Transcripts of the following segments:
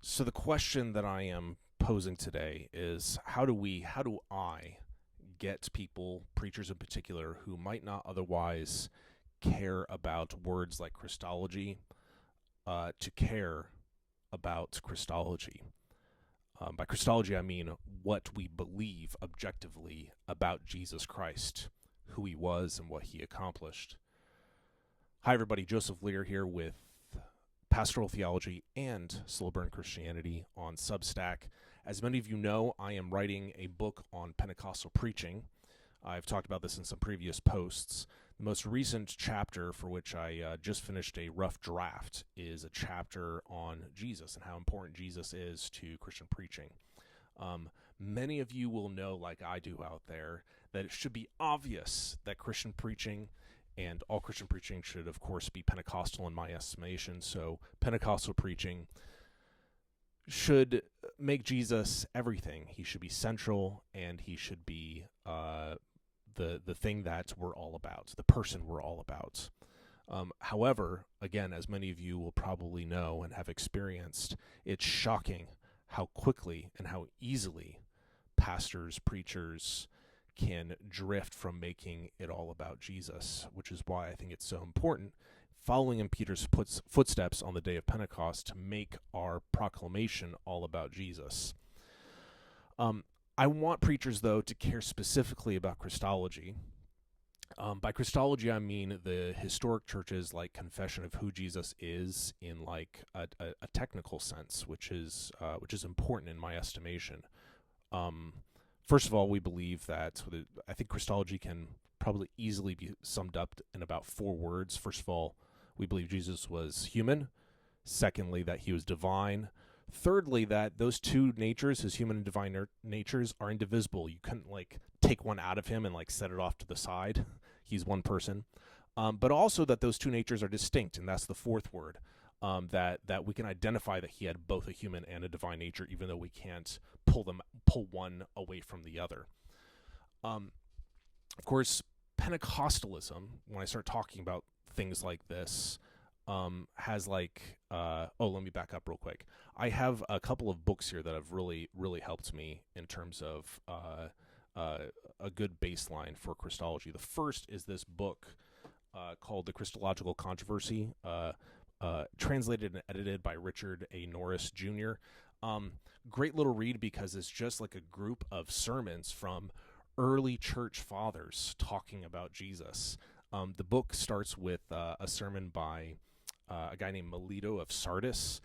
So the question that I am posing today is how do I get people, preachers in particular, who might not otherwise care about words like Christology, to care about Christology? By Christology, I mean what we believe objectively about Jesus Christ, who he was and what he accomplished. Hi, everybody. Joseph Lear here with Pastoral Theology and Slow Burn Christianity on Substack. As many of you know, I am writing a book on Pentecostal preaching. I've talked about this in some previous posts. The most recent chapter, for which I just finished a rough draft, is a chapter on Jesus and how important Jesus is to Christian preaching. Many of you will know, like I do out there, that it should be obvious that Christian preaching and all Christian preaching should, of course, be Pentecostal in my estimation. So Pentecostal preaching should make Jesus everything. He should be central, and he should be the thing that we're all about, the person we're all about. However, again, as many of you will probably know and have experienced, it's shocking how quickly and how easily pastors, preachers can drift from making it all about Jesus, which is why I think it's so important, following in Peter's footsteps on the day of Pentecost, to make our proclamation all about Jesus. I want preachers, though, to care specifically about Christology. By Christology, I mean the historic churches like confession of who Jesus is in like a technical sense, which is important in my estimation. First of all, we believe that I think Christology can probably easily be summed up in about 4 words. First of all, we believe Jesus was human. Secondly, that he was divine. Thirdly, that those two natures, his human and divine natures, are indivisible. You couldn't like take one out of him and like set it off to the side. He's one person. But also that those two natures are distinct, and that's the 4th word. That we can identify that he had both a human and a divine nature, even though we can't pull one away from the other. Of course, Pentecostalism, when I start talking about things like this, has like let me back up real quick. I have a couple of books here that have really helped me in terms of a good baseline for Christology. The first is this book called The Christological Controversy, translated and edited by Richard A. Norris Jr. Great little read because it's just like a group of sermons from early church fathers talking about Jesus. The book starts with a sermon by a guy named Melito of Sardis.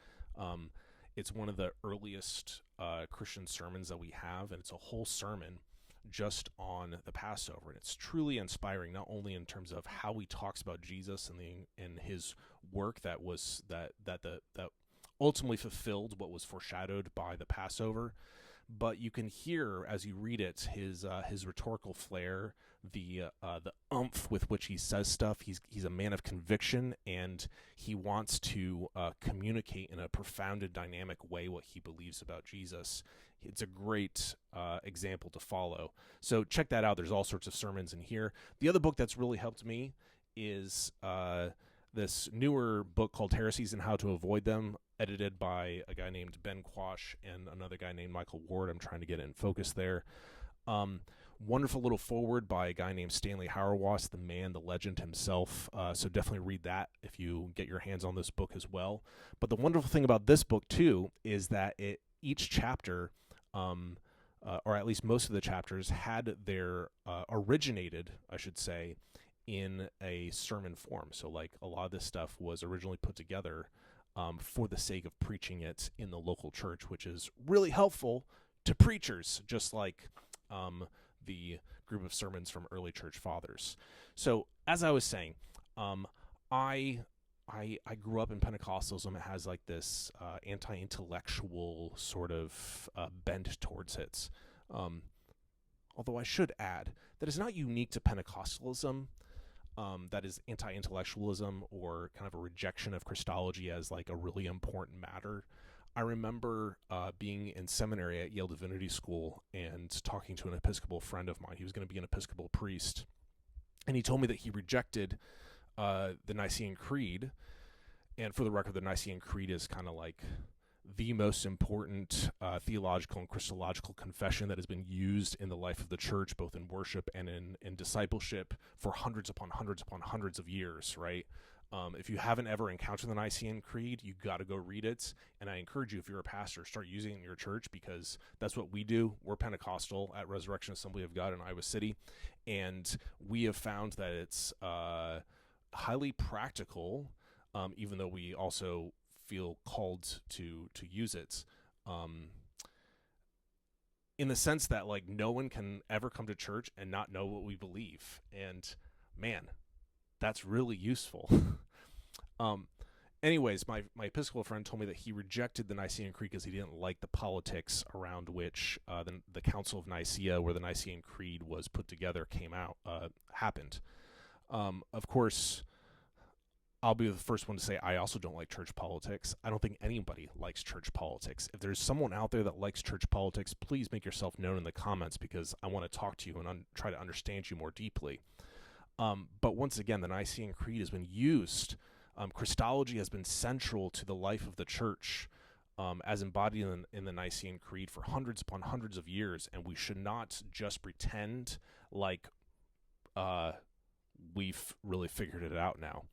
It's one of the earliest Christian sermons that we have, and it's a whole sermon just on the Passover, and it's truly inspiring, not only in terms of how he talks about Jesus and his work that ultimately fulfilled what was foreshadowed by the Passover, but you can hear as you read it his rhetorical flair, the oomph with which he says stuff. He's a man of conviction, and he wants to communicate in a profound and dynamic way what he believes about Jesus. It's a great example to follow. So check that out. There's all sorts of sermons in here. The other book that's really helped me is this newer book called Heresies and How to Avoid Them, edited by a guy named Ben Quash and another guy named Michael Ward. I'm trying to get it in focus there. Wonderful little foreword by a guy named Stanley Hauerwas, the man, the legend himself. So definitely read that if you get your hands on this book as well. But the wonderful thing about this book, too, is that each chapter, or at least most of the chapters, had their originated, I should say, in a sermon form. So like a lot of this stuff was originally put together for the sake of preaching it in the local church, which is really helpful to preachers, just like the group of sermons from early church fathers. So as I was saying, I grew up in Pentecostalism. It has like this anti-intellectual sort of bent towards it. Although I should add that it's not unique to Pentecostalism. That is anti-intellectualism or kind of a rejection of Christology as like a really important matter. I remember being in seminary at Yale Divinity School and talking to an Episcopal friend of mine. He was going to be an Episcopal priest, and he told me that he rejected the Nicene Creed. And for the record, the Nicene Creed is kind of like the most important theological and Christological confession that has been used in the life of the church, both in worship and in discipleship, for hundreds upon hundreds upon hundreds of years, right? If you haven't ever encountered the Nicene Creed, you got to go read it. And I encourage you, if you're a pastor, start using it in your church, because that's what we do. We're Pentecostal at Resurrection Assembly of God in Iowa City. And we have found that it's highly practical, even though we also feel called to use it, in the sense that, like, no one can ever come to church and not know what we believe. And man, that's really useful. Anyways, my Episcopal friend told me that he rejected the Nicene Creed because he didn't like the politics around which the Council of Nicaea, where the Nicene Creed was put together, happened. Of course, I'll be the first one to say I also don't like church politics. I don't think anybody likes church politics. If there's someone out there that likes church politics, please make yourself known in the comments, because I want to talk to you and try to understand you more deeply. But once again, the Nicene Creed has been used. Christology has been central to the life of the church, as embodied in the Nicene Creed for hundreds upon hundreds of years, and we should not just pretend like we've really figured it out now.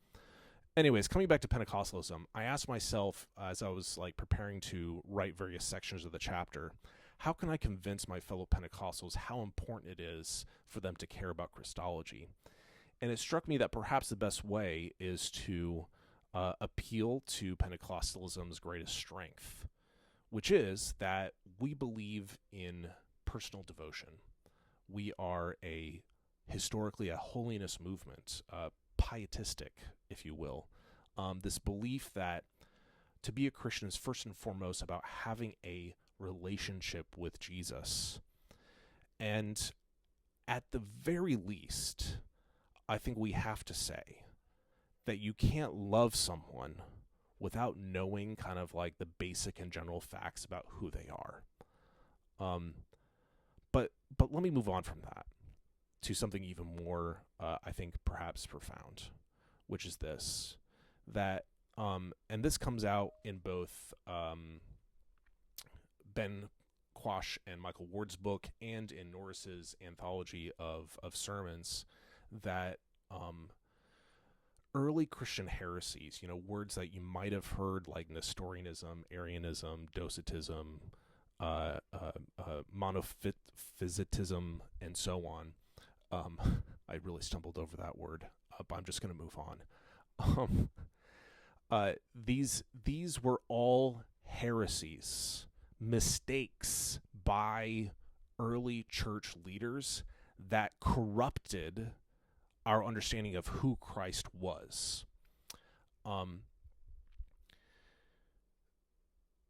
Anyways, coming back to Pentecostalism, I asked myself, as I was preparing to write various sections of the chapter, how can I convince my fellow Pentecostals how important it is for them to care about Christology? And it struck me that perhaps the best way is to appeal to Pentecostalism's greatest strength, which is that we believe in personal devotion. We are historically a holiness movement, pietistic, if you will. This belief that to be a Christian is first and foremost about having a relationship with Jesus. And at the very least, I think we have to say that you can't love someone without knowing kind of like the basic and general facts about who they are. But let me move on from that to something even more, I think, perhaps profound, which is this, that, and this comes out in both Ben Quash and Michael Ward's book and in Norris's anthology of sermons, that early Christian heresies, words that you might have heard like Nestorianism, Arianism, Docetism, monophysitism, and so on. I really stumbled over that word, but I'm just going to move on. These were all heresies, mistakes by early church leaders that corrupted our understanding of who Christ was.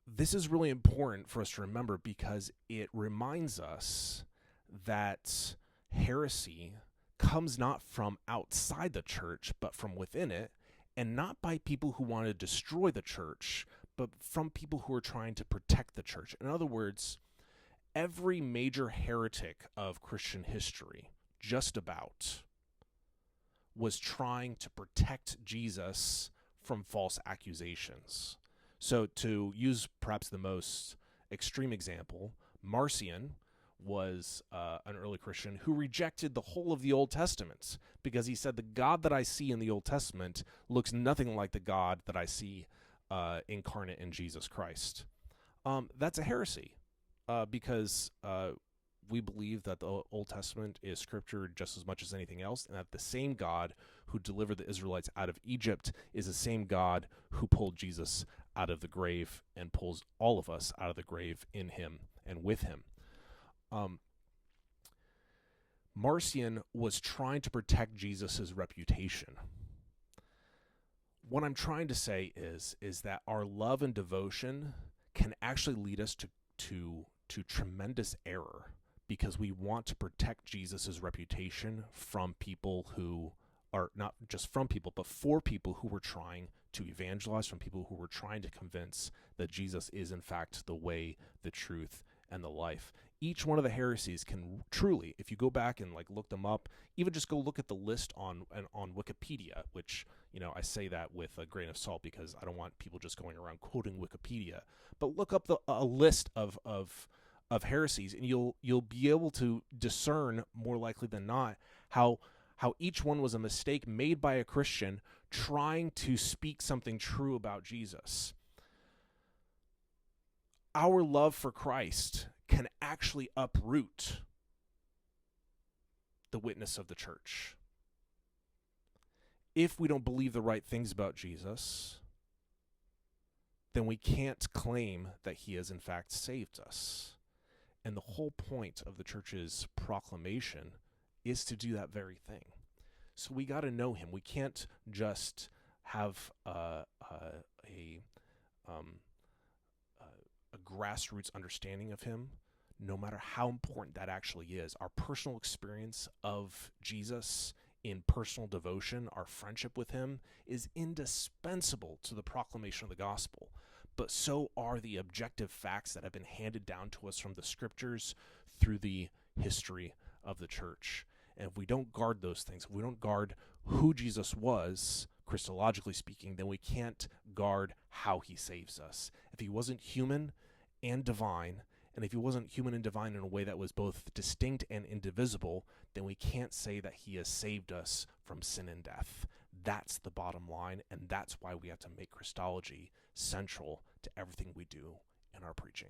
This is really important for us to remember, because it reminds us that heresy comes not from outside the church, but from within it, and not by people who want to destroy the church, but from people who are trying to protect the church. In other words, every major heretic of Christian history, just about, was trying to protect Jesus from false accusations. So to use perhaps the most extreme example, Marcion was an early Christian who rejected the whole of the Old Testament because he said the God that I see in the Old Testament looks nothing like the God that I see incarnate in Jesus Christ. That's a heresy because we believe that the Old Testament is scripture just as much as anything else, and that the same God who delivered the Israelites out of Egypt is the same God who pulled Jesus out of the grave and pulls all of us out of the grave in him and with him. Marcion was trying to protect Jesus' reputation. What I'm trying to say is that our love and devotion can actually lead us to tremendous error, because we want to protect Jesus' reputation from people who are not just from people, but for people who were trying to evangelize, from people who were trying to convince that Jesus is in fact the way, the truth, and the life. Each one of the heresies can truly, if you go back and like look them up, even just go look at the list on Wikipedia, which, I say that with a grain of salt because I don't want people just going around quoting Wikipedia. But look up a list of heresies, and you'll be able to discern more likely than not how each one was a mistake made by a Christian trying to speak something true about Jesus. Our love for Christ can actually uproot the witness of the church. If we don't believe the right things about Jesus, then we can't claim that he has in fact saved us. And the whole point of the church's proclamation is to do that very thing. So we got to know him. We can't just have a grassroots understanding of him, no matter how important that actually is. Our personal experience of Jesus in personal devotion, our friendship with him, is indispensable to the proclamation of the gospel. But so are the objective facts that have been handed down to us from the scriptures through the history of the church. And if we don't guard those things, if we don't guard who Jesus was, Christologically speaking, then we can't guard how he saves us. If he wasn't human and divine, and if he wasn't human and divine in a way that was both distinct and indivisible, then we can't say that he has saved us from sin and death. That's the bottom line, and that's why we have to make Christology central to everything we do in our preaching.